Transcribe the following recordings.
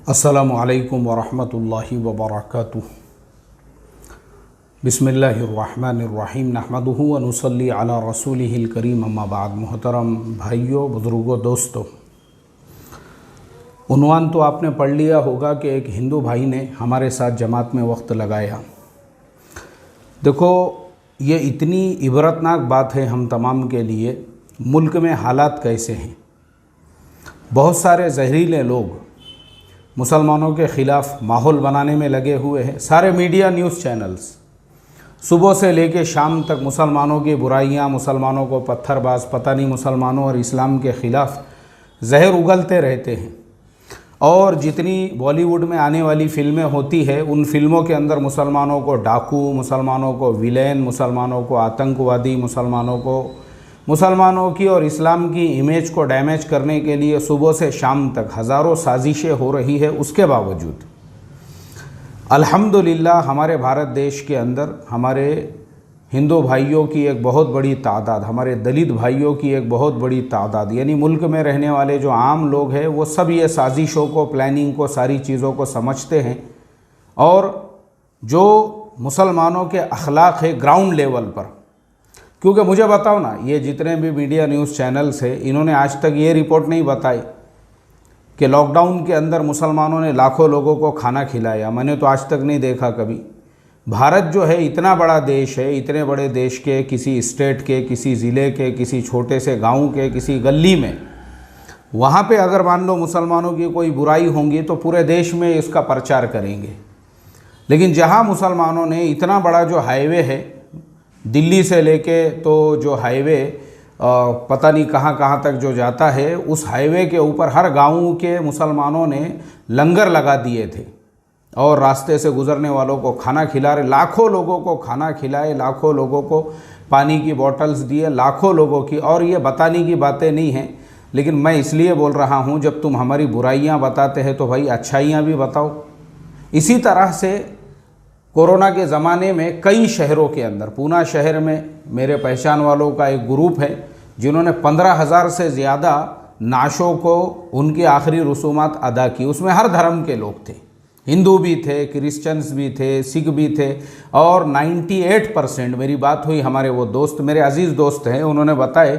अस्सलामु अलैकुम वरहमतुल्लाहि वबरकातुहू। बिस्मिल्लाहिर्रहमानिर्रहीम नहमदुहु व नुसल्ली अला रसूलिहिल करीम अम्मा बाद। मोहतरम भाइयों, बुज़ुर्गों, दोस्तों, उन्वान तो आपने पढ़ लिया होगा कि एक हिंदू भाई ने हमारे साथ जमात में वक्त लगाया। देखो, ये इतनी इबरतनाक बात है हम तमाम के लिए। मुल्क में हालात कैसे हैं। बहुत सारे जहरीले लोग मुसलमानों के ख़िलाफ़ माहौल बनाने में लगे हुए हैं। सारे मीडिया न्यूज़ चैनल्स सुबह से लेकर शाम तक मुसलमानों की बुराइयां, मुसलमानों को पत्थरबाज, पता नहीं मुसलमानों और इस्लाम के ख़िलाफ़ जहर उगलते रहते हैं। और जितनी बॉलीवुड में आने वाली फ़िल्में होती है, उन फिल्मों के अंदर मुसलमानों को डाकू, मुसलमानों को विलेन, मुसलमानों को आतंकवादी, मुसलमानों की और इस्लाम की इमेज को डैमेज करने के लिए सुबह से शाम तक हज़ारों साजिशें हो रही है। उसके बावजूद अल्हम्दुलिल्लाह हमारे भारत देश के अंदर हमारे हिंदू भाइयों की एक बहुत बड़ी तादाद, हमारे दलित भाइयों की एक बहुत बड़ी तादाद, यानी मुल्क में रहने वाले जो आम लोग हैं वो सब ये साजिशों को, प्लानिंग को, सारी चीज़ों को समझते हैं। और जो मुसलमानों के अखलाक है ग्राउंड लेवल पर, क्योंकि मुझे बताओ ना, ये जितने भी मीडिया न्यूज़ चैनल्स हैं इन्होंने आज तक ये रिपोर्ट नहीं बताई कि लॉकडाउन के अंदर मुसलमानों ने लाखों लोगों को खाना खिलाया। मैंने तो आज तक नहीं देखा कभी। भारत जो है इतना बड़ा देश है, इतने बड़े देश के किसी स्टेट के, किसी ज़िले के, किसी छोटे से गांव के, किसी गली में, वहाँ पे अगर मान लो मुसलमानों की कोई बुराई होंगी तो पूरे देश में इसका प्रचार करेंगे। लेकिन जहाँ मुसलमानों ने इतना बड़ा जो हाईवे है, दिल्ली से लेके तो जो हाईवे पता नहीं कहाँ कहाँ तक जो जाता है, उस हाईवे के ऊपर हर गांव के मुसलमानों ने लंगर लगा दिए थे और रास्ते से गुज़रने वालों को खाना खिला रहे। लाखों लोगों को खाना खिलाए, लाखों लोगों को पानी की बॉटल्स दिए, लाखों लोगों की। और ये बताने की बातें नहीं हैं, लेकिन मैं इसलिए बोल रहा हूँ, जब तुम हमारी बुराइयाँ बताते हैं तो भाई अच्छाइयाँ भी बताओ। इसी तरह से कोरोना के ज़माने में कई शहरों के अंदर, पूना शहर में मेरे पहचान वालों का एक ग्रुप है जिन्होंने 15,000 से ज़्यादा नाशों को उनकी आखिरी रसूमात अदा की। उसमें हर धर्म के लोग थे, हिंदू भी थे, क्रिश्चियंस भी थे, सिख भी थे। और 98%, मेरी बात हुई हमारे वो दोस्त, मेरे अजीज़ दोस्त हैं, उन्होंने बताए,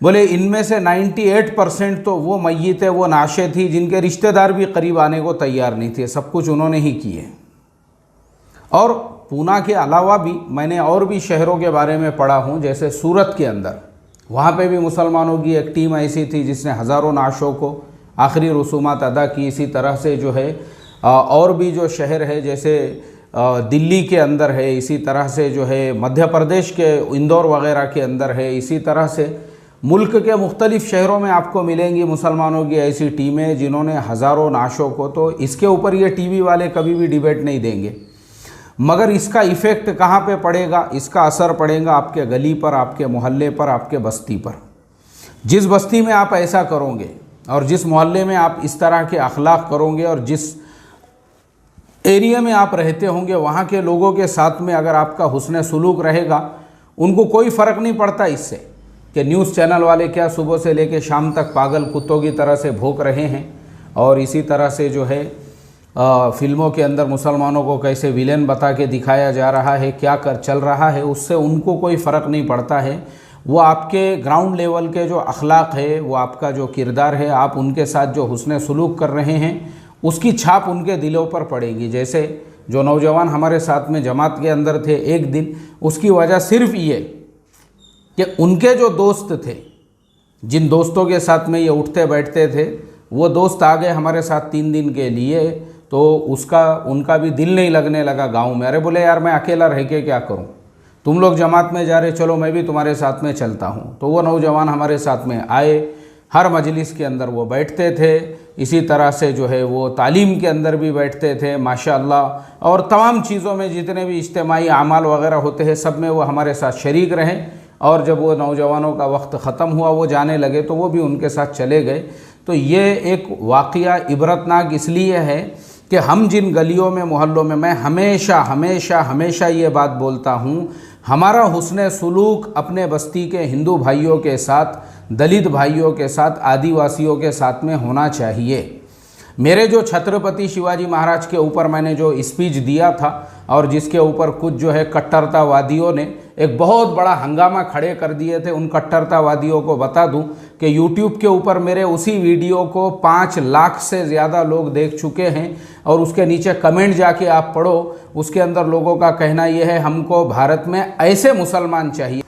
बोले इनमें से 98% तो वो मय्यत है, वो नाशे थी जिनके रिश्तेदार भी करीब आने को तैयार नहीं थे। सब कुछ उन्होंने ही किए। और पूना के अलावा भी मैंने और भी शहरों के बारे में पढ़ा हूँ, जैसे सूरत के अंदर, वहाँ पे भी मुसलमानों की एक टीम ऐसी थी जिसने हज़ारों नाशों को आखिरी रसूमात अदा की। इसी तरह से जो है और भी जो शहर है, जैसे दिल्ली के अंदर है, इसी तरह से जो है मध्य प्रदेश के इंदौर वगैरह के अंदर है। इसी तरह से मुल्क के मुख्तलिफ़ शहरों में आपको मिलेंगी मुसलमानों की ऐसी टीमें जिन्होंने हज़ारों नाशों को। तो इसके ऊपर ये टीवी वाले कभी भी डिबेट नहीं देंगे, मगर इसका इफ़ेक्ट कहाँ पे पड़ेगा? इसका असर पड़ेगा आपके गली पर, आपके मोहल्ले पर, आपके बस्ती पर। जिस बस्ती में आप ऐसा करोगे और जिस मोहल्ले में आप इस तरह के अखलाक करोगे और जिस एरिया में आप रहते होंगे, वहाँ के लोगों के साथ में अगर आपका हुस्न सुलूक रहेगा, उनको कोई फ़र्क नहीं पड़ता इससे कि न्यूज़ चैनल वाले क्या सुबह से लेकर शाम तक पागल कुत्तों की तरह से भौंक रहे हैं। और इसी तरह से जो है फिल्मों के अंदर मुसलमानों को कैसे विलेन बता के दिखाया जा रहा है, क्या कर चल रहा है, उससे उनको कोई फ़र्क नहीं पड़ता है। वो आपके ग्राउंड लेवल के जो अखलाक है, वो आपका जो किरदार है, आप उनके साथ जो हुस्न सुलूक कर रहे हैं, उसकी छाप उनके दिलों पर पड़ेगी। जैसे जो नौजवान हमारे साथ में जमात के अंदर थे एक दिन, उसकी वजह सिर्फ ये कि उनके जो दोस्त थे, जिन दोस्तों के साथ में ये उठते बैठते थे, वो दोस्त आ गए हमारे साथ 3 दिन के लिए, तो उनका भी दिल नहीं लगने लगा गांव में। अरे बोले यार, मैं अकेला रह के क्या करूं, तुम लोग जमात में जा रहे, चलो मैं भी तुम्हारे साथ में चलता हूं। तो वो नौजवान हमारे साथ में आए, हर मजलिस के अंदर वो बैठते थे। इसी तरह से जो है वो तालीम के अंदर भी बैठते थे माशाअल्लाह। और तमाम चीज़ों में जितने भी इज्तिमाई आमाल वगैरह होते हैं, सब में वो हमारे साथ शरीक रहे। और जब वो नौजवानों का वक्त ख़त्म हुआ, वो जाने लगे, तो वो भी उनके साथ चले गए। तो ये एक वाक़या इबरतनाक इसलिए है कि हम जिन गलियों में, मोहल्लों में, मैं हमेशा हमेशा हमेशा ये बात बोलता हूँ, हमारा हुस्न सुलूक अपने बस्ती के हिंदू भाइयों के साथ, दलित भाइयों के साथ, आदिवासियों के साथ में होना चाहिए। मेरे जो छत्रपति शिवाजी महाराज के ऊपर मैंने जो स्पीच दिया था और जिसके ऊपर कुछ जो है कट्टरतावादियों ने एक बहुत बड़ा हंगामा खड़े कर दिए थे, उन कट्टरतावादियों को बता दूं कि YouTube के ऊपर मेरे उसी वीडियो को 5 लाख से ज़्यादा लोग देख चुके हैं और उसके नीचे कमेंट जाके आप पढ़ो, उसके अंदर लोगों का कहना यह है हमको भारत में ऐसे मुसलमान चाहिए।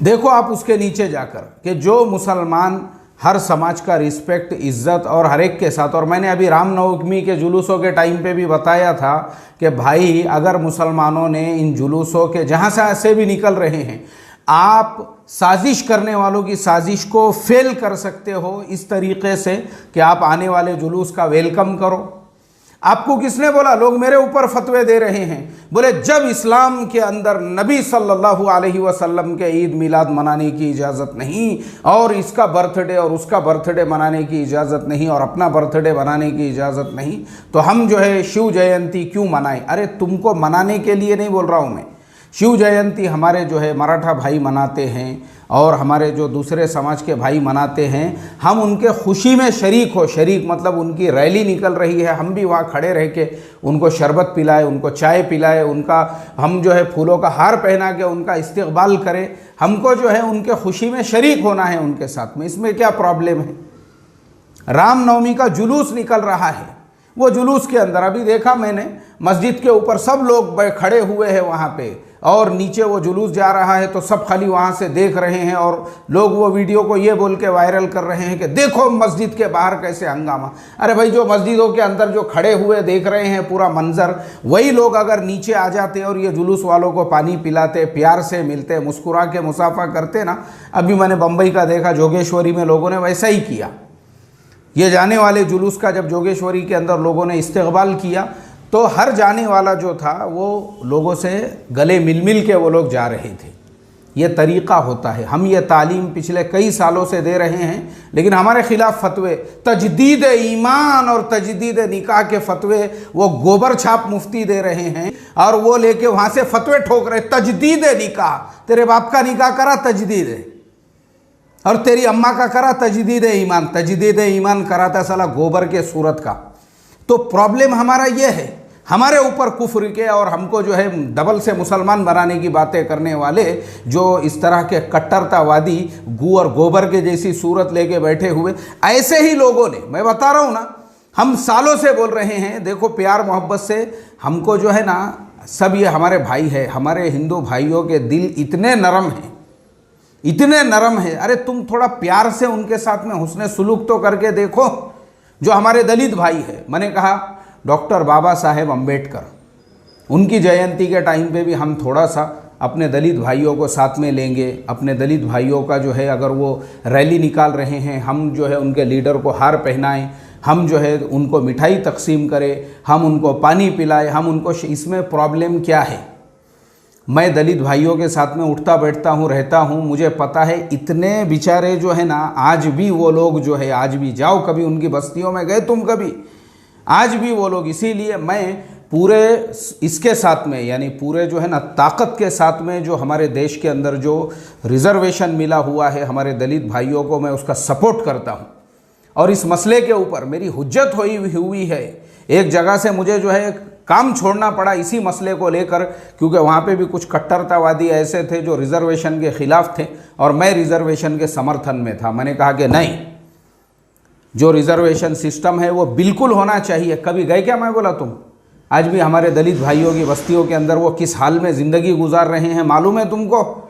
देखो आप उसके नीचे जाकर कि जो मुसलमान हर समाज का रिस्पेक्ट, इज्जत और हर एक के साथ, और मैंने अभी रामनवमी के जुलूसों के टाइम पे भी बताया था कि भाई अगर मुसलमानों ने इन जुलूसों के जहाँ से भी निकल रहे हैं, आप साजिश करने वालों की साजिश को फेल कर सकते हो इस तरीके से कि आप आने वाले जुलूस का वेलकम करो। आपको किसने बोला? लोग मेरे ऊपर फतवे दे रहे हैं, बोले जब इस्लाम के अंदर नबी सल्लल्लाहु अलैहि वसल्लम के ईद मिलाद मनाने की इजाज़त नहीं और इसका बर्थडे और उसका बर्थडे मनाने की इजाज़त नहीं और अपना बर्थडे मनाने की इजाज़त नहीं, तो हम जो है शिव जयंती क्यों मनाएं? अरे तुमको मनाने के लिए नहीं बोल रहा हूँ मैं। शिव जयंती हमारे जो है मराठा भाई मनाते हैं और हमारे जो दूसरे समाज के भाई मनाते हैं, हम उनके खुशी में शरीक हो। शरीक मतलब उनकी रैली निकल रही है, हम भी वहाँ खड़े रह के उनको शरबत पिलाए, उनको चाय पिलाए, उनका हम जो है फूलों का हार पहना के उनका इस्तकबाल करें। हमको जो है उनके खुशी में शरीक होना है उनके साथ में, इसमें क्या प्रॉब्लम है? रामनवमी का जुलूस निकल रहा है, वो जुलूस के अंदर अभी देखा मैंने मस्जिद के ऊपर सब लोग खड़े हुए हैं वहाँ पे और नीचे वो जुलूस जा रहा है तो सब खाली वहाँ से देख रहे हैं और लोग वो वीडियो को ये बोल के वायरल कर रहे हैं कि देखो मस्जिद के बाहर कैसे हंगामा। अरे भाई, जो मस्जिदों के अंदर जो खड़े हुए देख रहे हैं पूरा मंजर, वही लोग अगर नीचे आ जाते और ये जुलूस वालों को पानी पिलाते, प्यार से मिलते, मुस्कुरा के मुसाफा करते ना। अभी मैंने बम्बई का देखा, जोगेश्वरी में लोगों ने वैसा ही किया। ये जाने वाले जुलूस का जब जोगेश्वरी के अंदर लोगों ने इस्तकबाल किया तो हर जाने वाला जो था वो लोगों से गले मिल मिल के वो लोग जा रहे थे। ये तरीक़ा होता है। हम ये तालीम पिछले कई सालों से दे रहे हैं, लेकिन हमारे ख़िलाफ़ फतवे, तजदीद ईमान और तजदीद निकाह के फतवे वो गोबर छाप मुफ्ती दे रहे हैं और वो लेके वहाँ से फतवे ठोक रहे। तजदीद निकाह, तेरे बाप का निकाह करा तजदीद है और तेरी अम्मा का करा तजदीद ईमान। तजदीद ईमान कराता साला गोबर के सूरत का। तो प्रॉब्लम हमारा ये है, हमारे ऊपर कुफ्र के और हमको जो है डबल से मुसलमान बनाने की बातें करने वाले जो इस तरह के कट्टरतावादी गू और गोबर के जैसी सूरत लेके बैठे हुए, ऐसे ही लोगों ने, मैं बता रहा हूँ ना, हम सालों से बोल रहे हैं। देखो प्यार मोहब्बत से हमको जो है ना, सब ये हमारे भाई है, हमारे हिंदू भाइयों के दिल इतने नरम हैं, इतने नरम है। अरे तुम थोड़ा प्यार से उनके साथ में हुस्ने सुलूक तो करके देखो। जो हमारे दलित भाई है, मैंने कहा डॉक्टर बाबा साहेब अम्बेडकर, उनकी जयंती के टाइम पे भी हम थोड़ा सा अपने दलित भाइयों को साथ में लेंगे। अपने दलित भाइयों का जो है अगर वो रैली निकाल रहे हैं, हम जो है उनके लीडर को हार पहनाएं, हम जो है उनको मिठाई तकसीम करें, हम उनको पानी पिलाएं, हम उनको, इसमें प्रॉब्लम क्या है? मैं दलित भाइयों के साथ में उठता बैठता हूँ, रहता हूँ, मुझे पता है इतने बेचारे जो है ना, आज भी वो लोग जो है, आज भी जाओ कभी उनकी बस्तियों में गए तुम कभी, आज भी वो लोग। इसीलिए मैं पूरे इसके साथ में, यानी पूरे जो है ना ताकत के साथ में, जो हमारे देश के अंदर जो रिजर्वेशन मिला हुआ है हमारे दलित भाइयों को, मैं उसका सपोर्ट करता हूँ। और इस मसले के ऊपर मेरी हुज्जत हुई है। एक जगह से मुझे जो है काम छोड़ना पड़ा इसी मसले को लेकर, क्योंकि वहाँ पे भी कुछ कट्टरतावादी ऐसे थे जो रिजर्वेशन के ख़िलाफ़ थे और मैं रिजर्वेशन के समर्थन में था। मैंने कहा कि नहीं, जो रिजर्वेशन सिस्टम है वो बिल्कुल होना चाहिए। कभी गए क्या? मैं बोला तुम, आज भी हमारे दलित भाइयों की बस्तियों के अंदर वो किस हाल में ज़िंदगी गुजार रहे हैं मालूम है तुमको?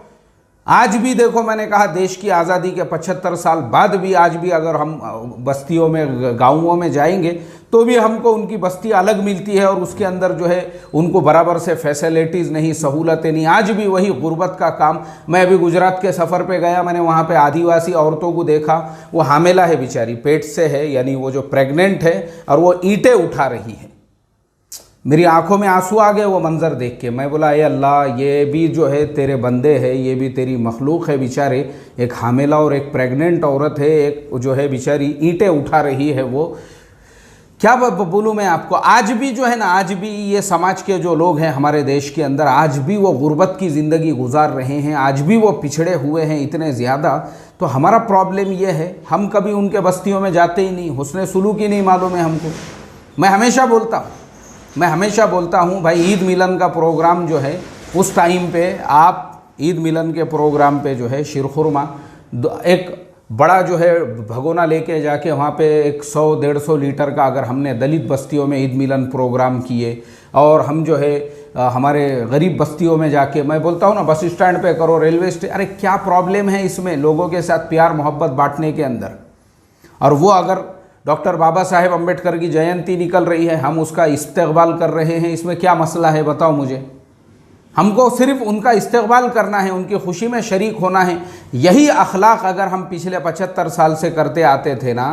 आज भी देखो, मैंने कहा देश की आज़ादी के 75 साल बाद भी आज भी अगर हम बस्तियों में, गाँवों में जाएंगे तो भी हमको उनकी बस्ती अलग मिलती है और उसके अंदर जो है उनको बराबर से फैसिलिटीज़ नहीं, सहूलतें नहीं। आज भी वही गुर्बत का काम। मैं अभी गुजरात के सफ़र पे गया, मैंने वहाँ पे आदिवासी औरतों को देखा, वो हामिला है बेचारी, पेट से है, यानी वो जो प्रेग्नेंट है और वो ईंटें उठा रही है। मेरी आंखों में आंसू आ गए वो मंज़र देख के। मैं बोला, ए अल्लाह, ये भी जो है तेरे बंदे हैं, ये भी तेरी मखलूक है बेचारे। एक हामिला और एक प्रेग्नेंट औरत है, एक जो है बेचारी ईंटें उठा रही है वो। क्या बोलूँ मैं आपको, आज भी जो है ना, आज भी ये समाज के जो लोग हैं हमारे देश के अंदर, आज भी वो गुर्बत की ज़िंदगी गुजार रहे हैं, आज भी वो पिछड़े हुए हैं इतने ज़्यादा। तो हमारा प्रॉब्लम ये है, हम कभी उनके बस्तियों में जाते ही नहीं, हुस्न सुलूक ही नहीं मालूम है हमको। मैं हमेशा बोलता हूँ भाई, ईद मिलन का प्रोग्राम जो है उस टाइम पे आप ईद मिलन के प्रोग्राम पे जो है शीरखुरमा एक बड़ा जो है भगोना लेके जाके वहाँ पे 100-150 लीटर का अगर हमने दलित बस्तियों में ईद मिलन प्रोग्राम किए, और हम जो है हमारे गरीब बस्तियों में जाके, मैं बोलता हूँ ना, बस स्टैंड पे करो, रेलवे स्टेशन, अरे क्या प्रॉब्लम है इसमें लोगों के साथ प्यार मोहब्बत बांटने के अंदर। और वो अगर डॉक्टर बाबा साहेब अम्बेडकर की जयंती निकल रही है, हम उसका इस्तकबाल कर रहे हैं, इसमें क्या मसला है बताओ मुझे। हमको सिर्फ उनका इस्तकबाल करना है, उनकी खुशी में शरीक होना है। यही अखलाक अगर हम पिछले 75 साल से करते आते थे ना,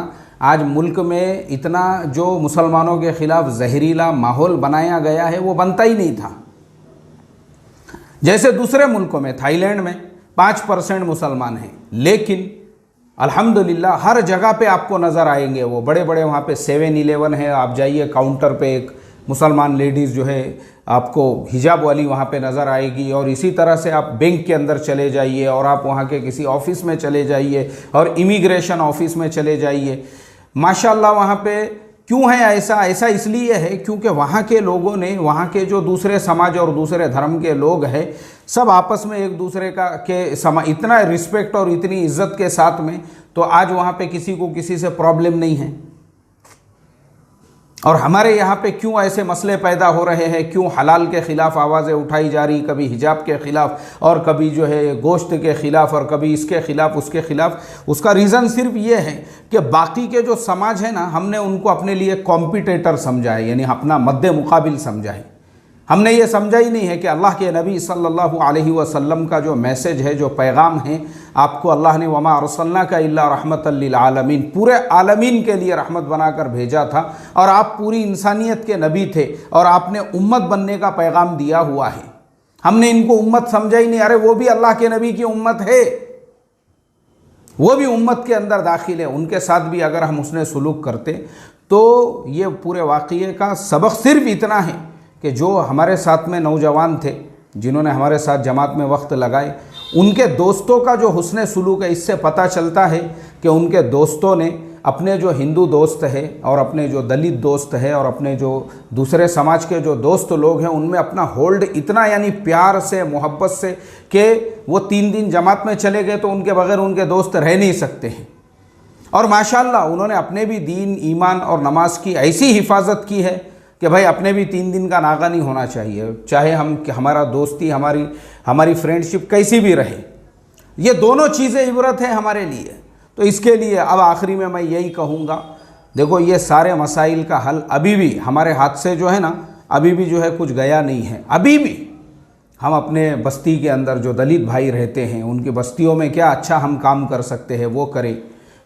आज मुल्क में इतना जो मुसलमानों के ख़िलाफ़ जहरीला माहौल बनाया गया है वो बनता ही नहीं था। जैसे दूसरे मुल्कों में, थाईलैंड में 5% मुसलमान हैं, लेकिन अल्हम्दुलिल्लाह हर जगह पे आपको नज़र आएंगे वो बड़े बड़े, वहाँ पे 7-Eleven है, आप जाइए काउंटर पे एक मुसलमान लेडीज़ जो है आपको हिजाब वाली वहाँ पे नज़र आएगी। और इसी तरह से आप बैंक के अंदर चले जाइए, और आप वहाँ के किसी ऑफिस में चले जाइए, और इमिग्रेशन ऑफिस में चले जाइए, माशाल्लाह वहाँ पे क्यों है ऐसा? ऐसा इसलिए है क्योंकि वहाँ के लोगों ने, वहाँ के जो दूसरे समाज और दूसरे धर्म के लोग हैं, सब आपस में एक दूसरे का इतना रिस्पेक्ट और इतनी इज्जत के साथ में, तो आज वहाँ पे किसी को किसी से प्रॉब्लम नहीं है। और हमारे यहाँ पे क्यों ऐसे मसले पैदा हो रहे हैं, क्यों हलाल के ख़िलाफ़ आवाज़ें उठाई जा रही, कभी हिजाब के ख़िलाफ़, और कभी जो है गोश्त के ख़िलाफ़, और कभी इसके ख़िलाफ़ उसके ख़िलाफ़। उसका रीज़न सिर्फ ये है कि बाकी के जो समाज है ना, हमने उनको अपने लिए कॉम्पिटिटर समझा है, यानी अपना मद्दे मुकाबिल समझा है। हमने ये समझा ही नहीं है कि अल्लाह के नबी सल्लल्लाहु अलैहि वसल्लम का जो मैसेज है, जो पैगाम है, आपको अल्लाह ने वमा अरसलनाका इल्ला रहमतल लिल आलमीन, पूरे आलमीन के लिए रहमत बनाकर भेजा था, और आप पूरी इंसानियत के नबी थे, और आपने उम्मत बनने का पैगाम दिया हुआ है। हमने इनको उम्मत समझा ही नहीं। अरे वो भी अल्लाह के नबी की उम्मत है, वो भी उम्मत के अंदर दाखिल है, उनके साथ भी अगर हम उसने सुलूक करते तो ये पूरे वाक़ये का सबक सिर्फ इतना है कि जो हमारे साथ में नौजवान थे, जिन्होंने हमारे साथ जमात में वक्त लगाए, उनके दोस्तों का जो हुस्न सुलूक है, इससे पता चलता है कि उनके दोस्तों ने अपने जो हिंदू दोस्त है, और अपने जो दलित दोस्त है, और अपने जो दूसरे समाज के जो दोस्त लोग हैं, उनमें अपना होल्ड इतना, यानी प्यार से, मोहब्बत से, कि वो 3 दिन जमात में चले गए तो उनके बगैर उनके दोस्त रह नहीं सकते हैं। और माशाल्लाह उन्होंने अपने भी दीन, ईमान और नमाज की ऐसी हिफाजत की है कि भाई अपने भी 3 दिन का नागा नहीं होना चाहिए, चाहे हमारा दोस्ती, हमारी फ्रेंडशिप कैसी भी रहे। ये दोनों चीज़ें इबरत है हमारे लिए। तो इसके लिए अब आखिरी में मैं यही कहूँगा, देखो ये सारे मसाइल का हल अभी भी हमारे हाथ से जो है ना, अभी भी जो है कुछ गया नहीं है। अभी भी हम अपने बस्ती के अंदर जो दलित भाई रहते हैं, उनकी बस्तियों में क्या अच्छा हम काम कर सकते हैं वो करें।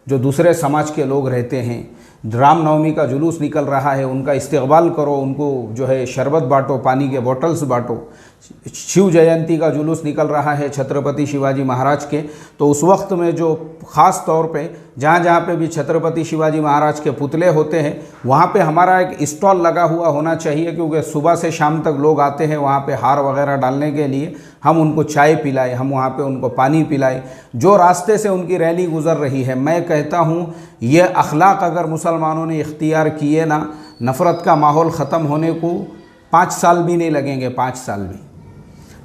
जो दूसरे समाज के लोग रहते हैं, रामनवमी का जुलूस निकल रहा है, उनका इस्तकबाल करो, उनको जो है शरबत बांटो, पानी के बोतल्स बांटो। शिव जयंती का जुलूस निकल रहा है छत्रपति शिवाजी महाराज के, तो उस वक्त में जो ख़ास तौर पे जहाँ जहाँ पे भी छत्रपति शिवाजी महाराज के पुतले होते हैं, वहाँ पे हमारा एक स्टॉल लगा हुआ होना चाहिए, क्योंकि सुबह से शाम तक लोग आते हैं वहाँ पे हार वगैरह डालने के लिए। हम उनको चाय पिलाएं, हम वहाँ पे उनको पानी पिलाएं। जो रास्ते से उनकी रैली गुज़र रही है, मैं कहता हूँ ये अखलाक अगर मुसलमानों ने इख्तियार किए ना, नफ़रत का माहौल ख़त्म होने को 5 साल भी नहीं लगेंगे, 5 साल भी।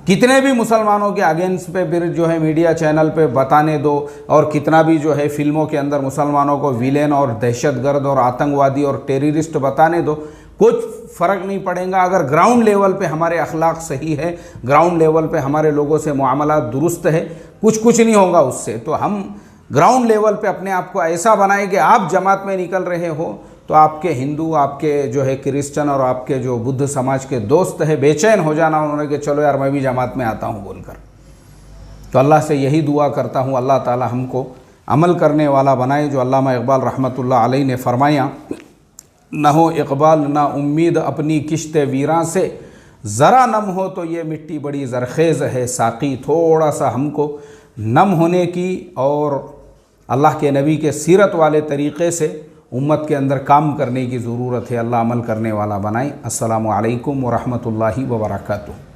कितने भी मुसलमानों के अगेंस्ट पे फिर जो है मीडिया चैनल पे बताने दो, और कितना भी जो है फिल्मों के अंदर मुसलमानों को विलेन और दहशतगर्द और आतंकवादी और टेररिस्ट बताने दो, कुछ फ़र्क नहीं पड़ेगा। अगर ग्राउंड लेवल पे हमारे अखलाक सही है, ग्राउंड लेवल पे हमारे लोगों से मुआमला दुरुस्त है, कुछ नहीं होगा उससे। तो हम ग्राउंड लेवल पे अपने आप को ऐसा बनाएं कि आप जमात में निकल रहे हो तो आपके हिंदू, आपके जो है क्रिश्चियन और आपके जो बुद्ध समाज के दोस्त है, बेचैन हो जाना उन्होंने कि चलो यार मैं भी जमात में आता हूँ बोलकर। तो अल्लाह से यही दुआ करता हूँ, अल्लाह ताला हमको अमल करने वाला बनाए, जो अल्लामा इकबाल रहमतुल्लाह अलैह ने फरमाया, न हो इकबाल ना उम्मीद अपनी किश्त वीरां से, ज़रा नम हो तो ये मिट्टी बड़ी ज़रखेज़ है साक़ी। थोड़ा सा हमको नम होने की और अल्लाह के नबी के सीरत वाले तरीक़े से उम्मत के अंदर काम करने की ज़रूरत है। अल्लाह अमल करने वाला बनाए। अस्सलामु अलैकुम व रहमतुल्लाहि व बरकातुहू।